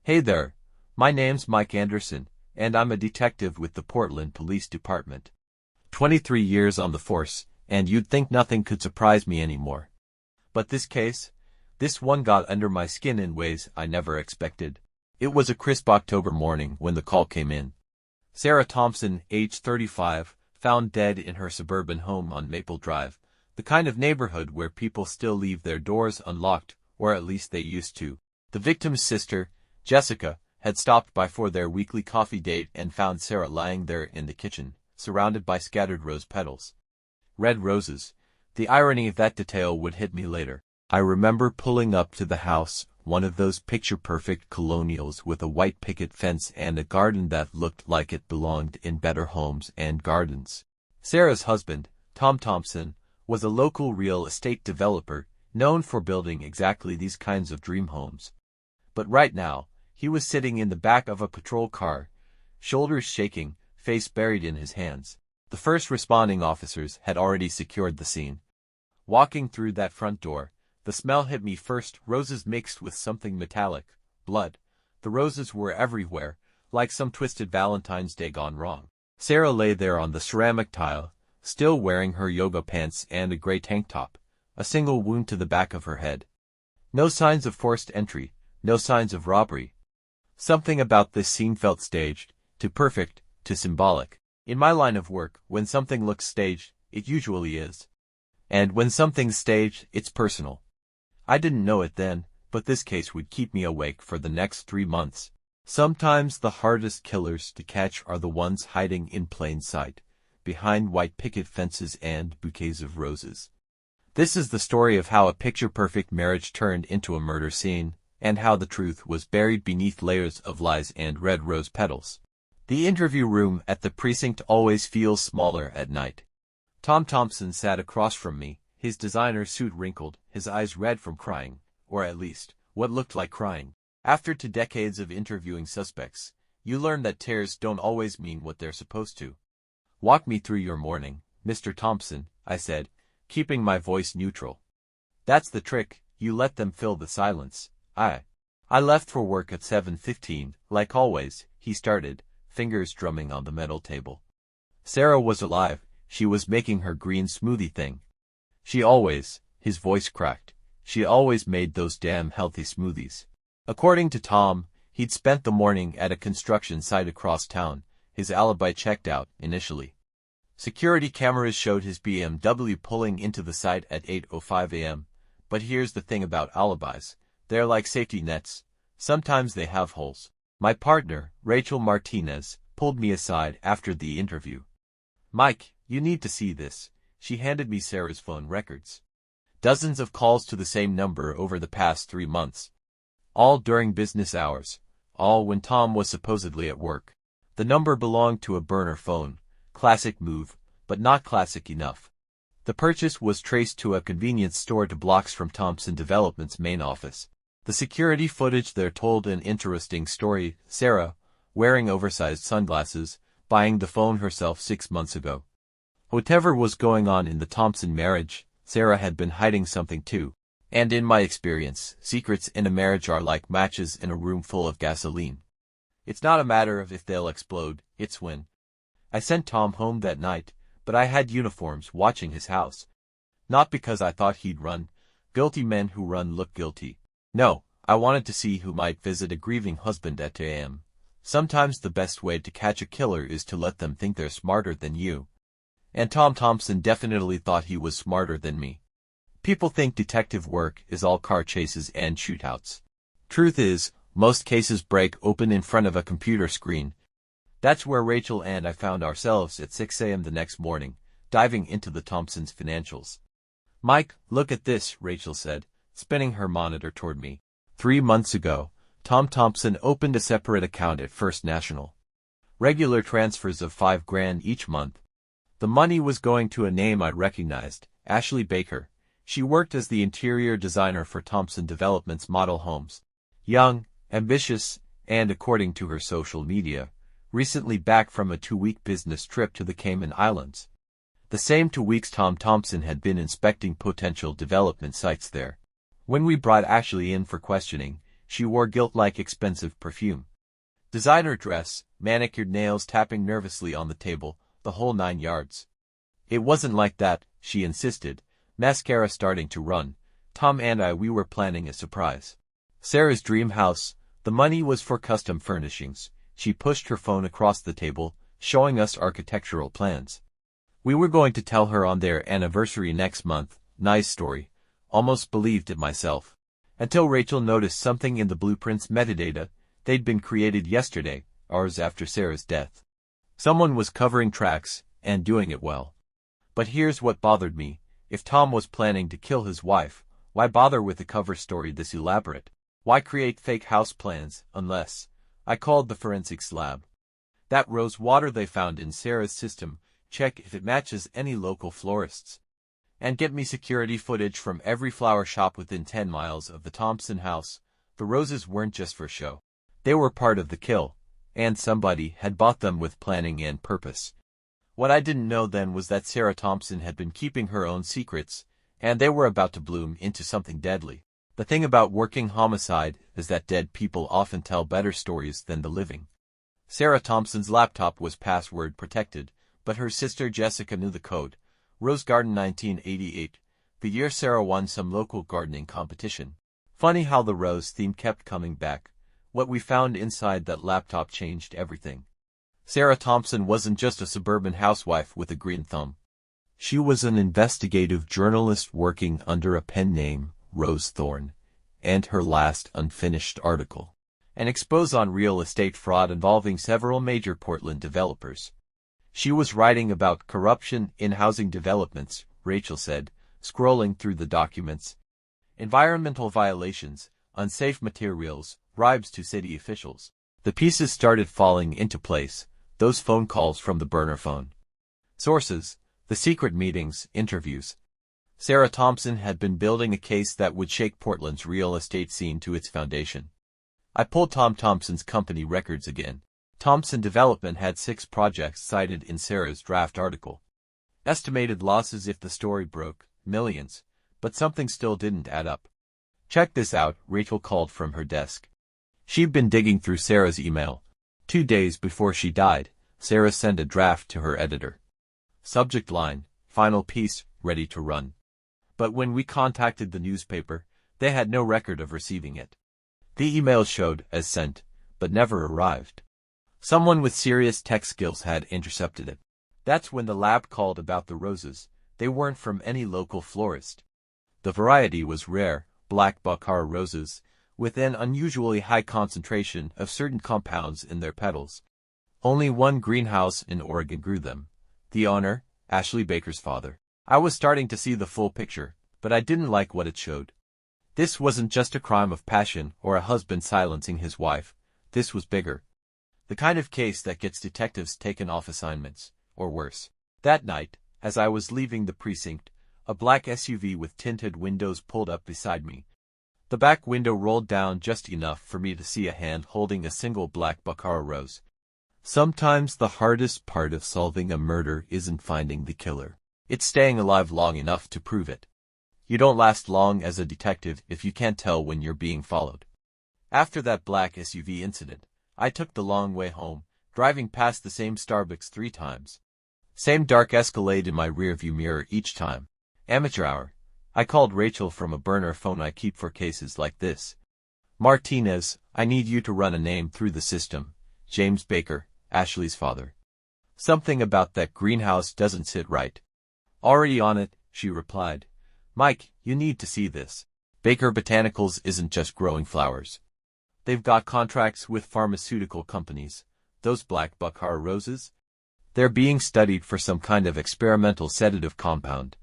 Hey there, my name's Mike Anderson, and I'm a detective with the Portland Police Department. 23 years on the force, and you'd think nothing could surprise me anymore. But this one got under my skin in ways I never expected. It was a crisp October morning when the call came in. Sarah Thompson, age 35, found dead in her suburban home on Maple Drive, the kind of neighborhood where people still leave their doors unlocked, or at least they used to. The victim's sister, Jessica, had stopped by for their weekly coffee date and found Sarah lying there in the kitchen, surrounded by scattered rose petals. Red roses. The irony of that detail would hit me later. I remember pulling up to the house, one of those picture-perfect colonials with a white picket fence and a garden that looked like it belonged in Better Homes and Gardens. Sarah's husband, Tom Thompson, was a local real estate developer, known for building exactly these kinds of dream homes. But right now, he was sitting in the back of a patrol car, shoulders shaking, face buried in his hands. The first responding officers had already secured the scene. Walking through that front door, the smell hit me first, roses mixed with something metallic, blood. The roses were everywhere, like some twisted Valentine's Day gone wrong. Sarah lay there on the ceramic tile, still wearing her yoga pants and a gray tank top, a single wound to the back of her head. No signs of forced entry, no signs of robbery. Something about this scene felt staged, too perfect, too symbolic. In my line of work, when something looks staged, it usually is. And when something's staged, it's personal. I didn't know it then, but this case would keep me awake for the next 3 months. Sometimes the hardest killers to catch are the ones hiding in plain sight, behind white picket fences and bouquets of roses. This is the story of how a picture-perfect marriage turned into a murder scene, and how the truth was buried beneath layers of lies and red rose petals. The interview room at the precinct always feels smaller at night. Tom Thompson sat across from me, his designer suit wrinkled, his eyes red from crying, or at least, what looked like crying. After 2 decades of interviewing suspects, you learn that tears don't always mean what they're supposed to. "Walk me through your morning, Mr. Thompson," I said, keeping my voice neutral. "That's the trick, you let them fill the silence." I left for work at 7:15, like always, he started, fingers drumming on the metal table. Sarah was alive, she was making her green smoothie thing. His voice cracked, she always made those damn healthy smoothies. According to Tom, he'd spent the morning at a construction site across town, his alibi checked out, initially. Security cameras showed his BMW pulling into the site at 8:05 a.m., but here's the thing about alibis. They're like safety nets. Sometimes they have holes. My partner, Rachel Martinez, pulled me aside after the interview. "Mike, you need to see this." She handed me Sarah's phone records. Dozens of calls to the same number over the past 3 months. All during business hours. All when Tom was supposedly at work. The number belonged to a burner phone. Classic move, but not classic enough. The purchase was traced to a convenience store 2 blocks from Thompson Development's main office. The security footage there told an interesting story. Sarah, wearing oversized sunglasses, buying the phone herself 6 months ago. Whatever was going on in the Thompson marriage, Sarah had been hiding something too. And in my experience, secrets in a marriage are like matches in a room full of gasoline. It's not a matter of if they'll explode, it's when. I sent Tom home that night, but I had uniforms watching his house. Not because I thought he'd run. Guilty men who run look guilty. No, I wanted to see who might visit a grieving husband at 2 a.m. Sometimes the best way to catch a killer is to let them think they're smarter than you. And Tom Thompson definitely thought he was smarter than me. People think detective work is all car chases and shootouts. Truth is, most cases break open in front of a computer screen. That's where Rachel and I found ourselves at 6 a.m. the next morning, diving into the Thompsons' financials. "Mike, look at this," Rachel said, spinning her monitor toward me. 3 months ago, Tom Thompson opened a separate account at First National. Regular transfers of $5,000 each month. The money was going to a name I recognized, Ashley Baker. She worked as the interior designer for Thompson Development's model homes. Young, ambitious, and according to her social media, recently back from a 2-week business trip to the Cayman Islands. The same 2 weeks Tom Thompson had been inspecting potential development sites there. When we brought Ashley in for questioning, She wore gilt-like expensive perfume. Designer dress, manicured nails tapping nervously on the table, the whole 9 yards. It wasn't like that, she insisted, mascara starting to run. Tom and we were planning a surprise. Sarah's dream house. The money was for custom furnishings. She pushed her phone across the table, showing us architectural plans. We were going to tell her on their anniversary next month. Nice story. Almost believed it myself. Until Rachel noticed something in the blueprint's metadata. They'd been created yesterday, hours after Sarah's death. Someone was covering tracks, and doing it well. But here's what bothered me. If Tom was planning to kill his wife, why bother with a cover story this elaborate? Why create fake house plans, unless... I called the forensics lab. That rose water they found in Sarah's system, check if it matches any local florists. And get me security footage from every flower shop within 10 miles of the Thompson house. The roses weren't just for show. They were part of the kill, and somebody had bought them with planning and purpose. What I didn't know then was that Sarah Thompson had been keeping her own secrets, and they were about to bloom into something deadly. The thing about working homicide is that dead people often tell better stories than the living. Sarah Thompson's laptop was password protected, but her sister Jessica knew the code. Rose Garden 1988, the year Sarah won some local gardening competition. Funny how the rose theme kept coming back. What we found inside that laptop changed everything. Sarah Thompson wasn't just a suburban housewife with a green thumb. She was an investigative journalist working under a pen name, Rose Thorne, and her last unfinished article, an expose on real estate fraud involving several major Portland developers. She was writing about corruption in housing developments, Rachel said, scrolling through the documents. Environmental violations, unsafe materials, bribes to city officials. The pieces started falling into place, those phone calls from the burner phone. Sources, the secret meetings, interviews. Sarah Thompson had been building a case that would shake Portland's real estate scene to its foundation. I pulled Tom Thompson's company records again. Thompson Development had 6 projects cited in Sarah's draft article. Estimated losses if the story broke, millions, but something still didn't add up. Check this out, Rachel called from her desk. She'd been digging through Sarah's email. 2 days before she died, Sarah sent a draft to her editor. Subject line, final piece, ready to run. But when we contacted the newspaper, they had no record of receiving it. The email showed as sent, but never arrived. Someone with serious tech skills had intercepted it. That's when the lab called about the roses. They weren't from any local florist. The variety was rare, black baccara roses, with an unusually high concentration of certain compounds in their petals. Only one greenhouse in Oregon grew them. The owner, Ashley Baker's father. I was starting to see the full picture, but I didn't like what it showed. This wasn't just a crime of passion or a husband silencing his wife. This was bigger. The kind of case that gets detectives taken off assignments, or worse. That night, as I was leaving the precinct, a black SUV with tinted windows pulled up beside me. The back window rolled down just enough for me to see a hand holding a single black baccara rose. Sometimes the hardest part of solving a murder isn't finding the killer. It's staying alive long enough to prove it. You don't last long as a detective if you can't tell when you're being followed. After that black SUV incident, I took the long way home, driving past the same Starbucks 3 times. Same dark Escalade in my rearview mirror each time. Amateur hour. I called Rachel from a burner phone I keep for cases like this. Martinez, I need you to run a name through the system. James Baker, Ashley's father. Something about that greenhouse doesn't sit right. Already on it, she replied. Mike, you need to see this. Baker Botanicals isn't just growing flowers. They've got contracts with pharmaceutical companies. Those black baccara roses? They're being studied for some kind of experimental sedative compound.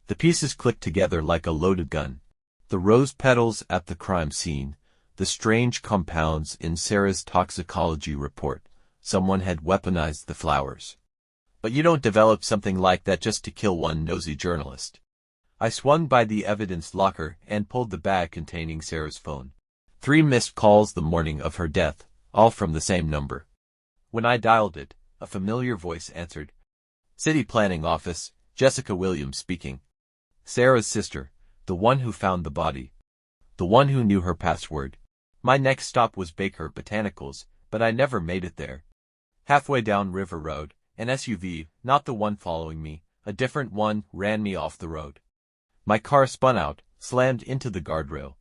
The pieces clicked together like a loaded gun. The rose petals at the crime scene, the strange compounds in Sarah's toxicology report. Someone had weaponized the flowers. But you don't develop something like that just to kill one nosy journalist. I swung by the evidence locker and pulled the bag containing Sarah's phone. 3 missed calls the morning of her death, all from the same number. When I dialed it, a familiar voice answered. City Planning Office, Jessica Williams speaking. Sarah's sister, the one who found the body. The one who knew her password. My next stop was Baker Botanicals, but I never made it there. Halfway down River Road, an SUV, not the one following me, a different one, ran me off the road. My car spun out, slammed into the guardrail.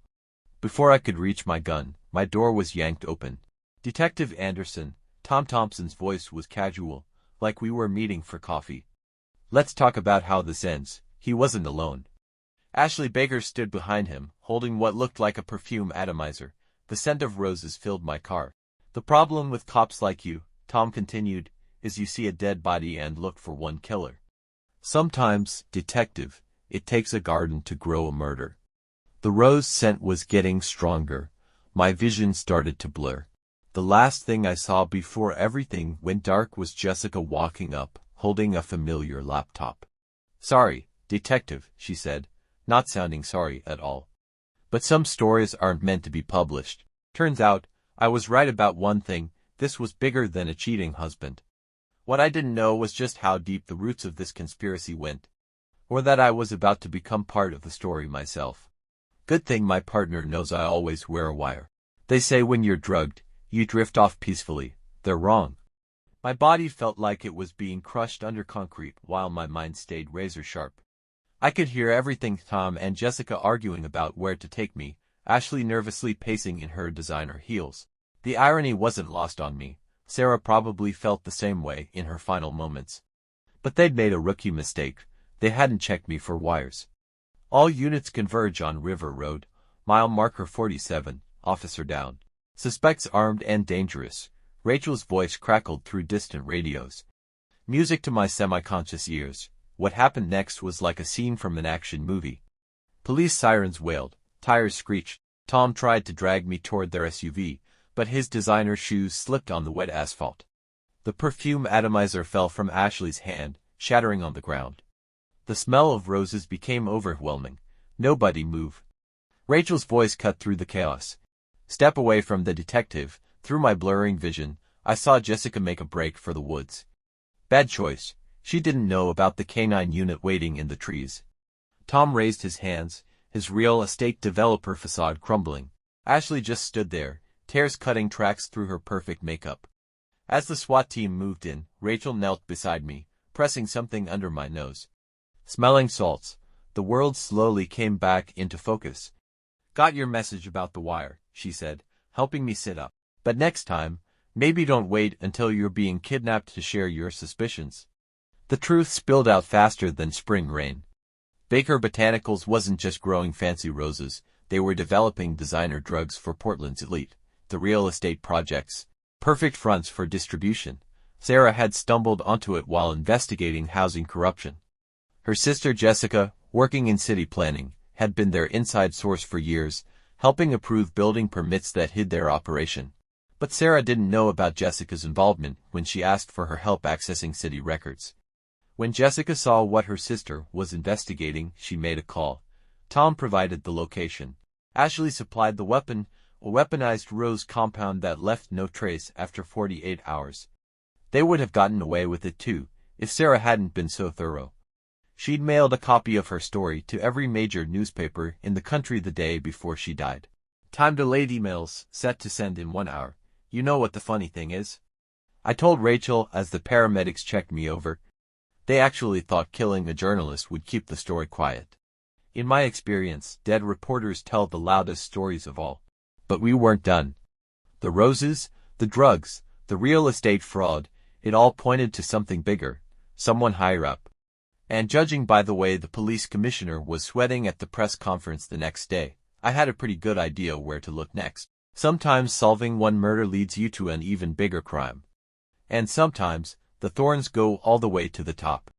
Before I could reach my gun, my door was yanked open. Detective Anderson, Tom Thompson's voice was casual, like we were meeting for coffee. Let's talk about how this ends. He wasn't alone. Ashley Baker stood behind him, holding what looked like a perfume atomizer. The scent of roses filled my car. The problem with cops like you, Tom continued, is you see a dead body and look for one killer. Sometimes, detective, it takes a garden to grow a murder. The rose scent was getting stronger. My vision started to blur. The last thing I saw before everything went dark was Jessica walking up, holding a familiar laptop. Sorry, detective, she said, not sounding sorry at all. But some stories aren't meant to be published. Turns out, I was right about one thing. This was bigger than a cheating husband. What I didn't know was just how deep the roots of this conspiracy went, or that I was about to become part of the story myself. Good thing my partner knows I always wear a wire. They say when you're drugged, you drift off peacefully. They're wrong. My body felt like it was being crushed under concrete while my mind stayed razor sharp. I could hear everything, Tom and Jessica arguing about where to take me, Ashley nervously pacing in her designer heels. The irony wasn't lost on me. Sarah probably felt the same way in her final moments. But they'd made a rookie mistake. They hadn't checked me for wires. All units converge on River Road. Mile marker 47, officer down. Suspects armed and dangerous. Rachel's voice crackled through distant radios. Music to my semi-conscious ears. What happened next was like a scene from an action movie. Police sirens wailed. Tires screeched. Tom tried to drag me toward their SUV, but his designer shoes slipped on the wet asphalt. The perfume atomizer fell from Ashley's hand, shattering on the ground. The smell of roses became overwhelming. Nobody move. Rachel's voice cut through the chaos. Step away from the detective. Through my blurring vision, I saw Jessica make a break for the woods. Bad choice. She didn't know about the canine unit waiting in the trees. Tom raised his hands, his real estate developer facade crumbling. Ashley just stood there, tears cutting tracks through her perfect makeup. As the SWAT team moved in, Rachel knelt beside me, pressing something under my nose. Smelling salts, the world slowly came back into focus. Got your message about the wire, she said, helping me sit up. But next time, maybe don't wait until you're being kidnapped to share your suspicions. The truth spilled out faster than spring rain. Baker Botanicals wasn't just growing fancy roses, they were developing designer drugs for Portland's elite. The real estate projects, perfect fronts for distribution. Sarah had stumbled onto it while investigating housing corruption. Her sister Jessica, working in city planning, had been their inside source for years, helping approve building permits that hid their operation. But Sarah didn't know about Jessica's involvement when she asked for her help accessing city records. When Jessica saw what her sister was investigating, she made a call. Tom provided the location. Ashley supplied the weapon, a weaponized rose compound that left no trace after 48 hours. They would have gotten away with it too, if Sarah hadn't been so thorough. She'd mailed a copy of her story to every major newspaper in the country the day before she died. Time-delayed emails, set to send in 1 hour. You know what the funny thing is? I told Rachel as the paramedics checked me over. They actually thought killing a journalist would keep the story quiet. In my experience, dead reporters tell the loudest stories of all. But we weren't done. The roses, the drugs, the real estate fraud, it all pointed to something bigger, someone higher up. And judging by the way the police commissioner was sweating at the press conference the next day, I had a pretty good idea where to look next. Sometimes solving one murder leads you to an even bigger crime. And sometimes, the thorns go all the way to the top.